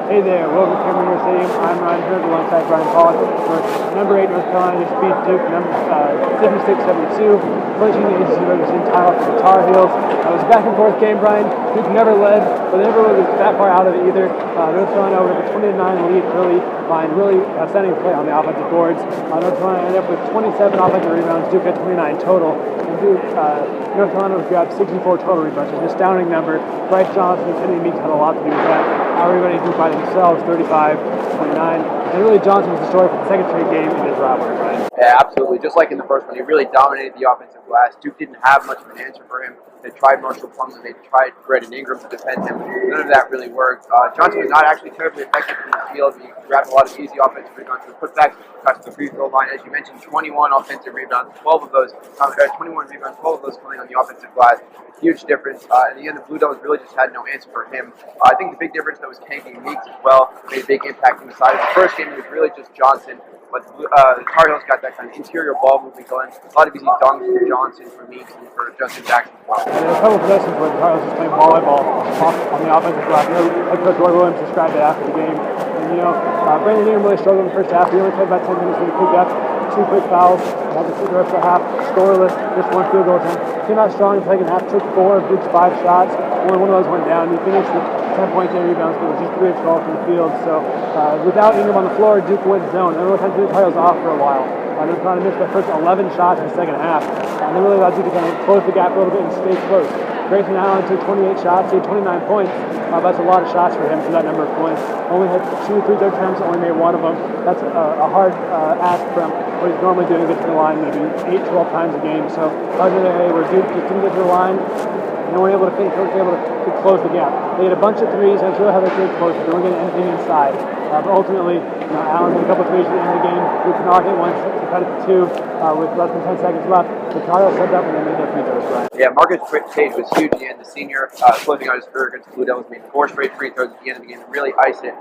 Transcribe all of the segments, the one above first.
Hey there, welcome to Hoerger Stadium. I'm Ryan Hoerger alongside Brian Pollack. Number 8 North Carolina just beat Duke 76-72, clinching the ACC regular season title for the Tar Heels. It was a back and forth game, Brian. Duke never led, but they never really was that far out of it either. North Carolina over the 20-9 lead early, behind really outstanding play on the offensive boards. North Carolina ended up with 27 offensive rebounds. Duke had 29 total. And Duke, North Carolina was grabbed 64 total rebounds, which is an astounding number. Bryce Johnson and Kenny Meeks had a lot to do with that. Everybody Duke by themselves, 35-29. And really, Johnson was the story for the second straight game in this rivalry, Brian. Yeah, absolutely. Just like in the first one, he really dominated the offensive glass. Duke didn't have much of an answer for him. They tried Marshall Plumlee, they tried Brandon Ingram to defend him. None of that really worked. Johnson was not actually terribly effective from the field. He grabbed a lot of easy offensive rebounds to the putbacks, got to the free throw line. As you mentioned, 21 offensive rebounds, 21 rebounds, 12 of those coming on the offensive glass. Huge difference. In the end, the Blue Devils really just had no answer for him. I think the big difference, though, was Kenny Meeks as well. Made a big impact inside. In the first game, it was really just Johnson. But the Tar Heels got that kind of interior ball movement going. A lot of easy dunks for Johnson, for Meeks, and for Justin Jackson. And there were a couple of possessions where the Tar Heels was playing volleyball on the offensive glass. Head coach Roy Williams described it after the game. And, Brandon Ingram really struggled in the first half. He only played about 10 minutes when he picked up 2 quick fouls. Had to sit the rest of the half scoreless, just 1 field goal attempt. Came out strong in the second half, took 4 of Duke's 5 shots. Only one of those went down. He finished with 10 points, 8 rebounds, but it was just 3 of 12 from the field. So without Ingram on the floor, Duke went zone. Everyone had the Tar Heels off for a while. North Carolina missed their first 11 shots in the second half. And they really allowed Duke to kind of close the gap a little bit and stay close. Grayson Allen took 28 shots, he had 29 points. That's a lot of shots for him for that number of points. Only had 2 free-throw attempts, only made 1 of them. That's a hard ask from what he's normally doing, get to the line maybe 8, 12 times a game. So other than where Duke just didn't get to the line, they weren't able to finish, they weren't able to close the gap. They had a bunch of threes, and it's really how they stayed close. They weren't getting anything inside. But ultimately, Allen had a couple of threes at the end of the game. Duke could not hit one to cut it to 2 with less than 10 seconds left. The Tar Heels set up when they made their free throws, Brian. Yeah, Marcus Page was huge in the end. The senior, closing out his career against the Blue Devils, made 4 straight free throws at the end of the game to really ice it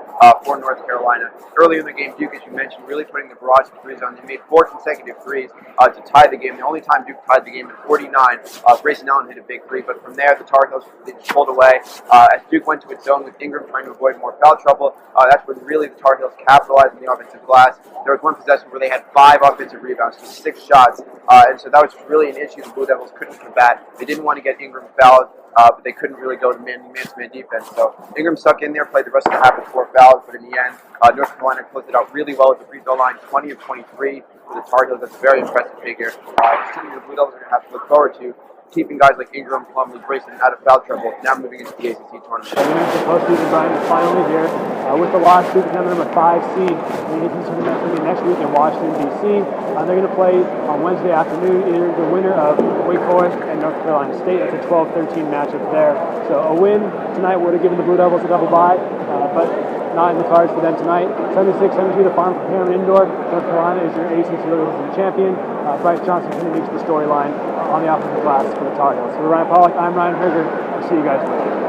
for North Carolina. Earlier in the game, Duke, as you mentioned, really putting the barrage of threes on. They made 4 consecutive threes to tie the game. The only time Duke tied the game in 49, Grayson Allen hit a big three. But from there, the Tar Heels pulled away. As Duke went to its zone with Ingram trying to avoid more foul trouble, that's when really the Tar Heels capitalized on the offensive glass. There was one possession where they had 5 offensive rebounds, just 6 shots. And so that was really an issue the Blue Devils couldn't combat. They didn't want to get Ingram fouled, but they couldn't really go to man-to-man defense. So Ingram stuck in there, played the rest of the half with 4 fouls, but in the end, North Carolina closed it out really well with the free throw line, 20 of 23 for the Tar Heels. That's a very impressive figure. It's something the Blue Devils are going to have to look forward to, keeping guys like Ingram, Plumlee, Grayson out of foul trouble, now moving into the ACC tournament. The mentioned postseason, Brian, is finally here. With the loss, Duke is now the number 5 seed. The ACC tournament will be next week in Washington, D.C. They're going to play on Wednesday afternoon, either the winner of Wake Forest and North Carolina State. It's a 12-13 matchup there. So a win tonight would have given the Blue Devils a double bye, but not in the cards for them tonight. 76-72, the Farm Cameron Indoor. North Carolina is your ACC regular season champion. Bryce Johnson continues the storyline on the offensive glass for the Tar Heels. So for Ryan Pollack, I'm Ryan Hoerger. I'll see you guys later.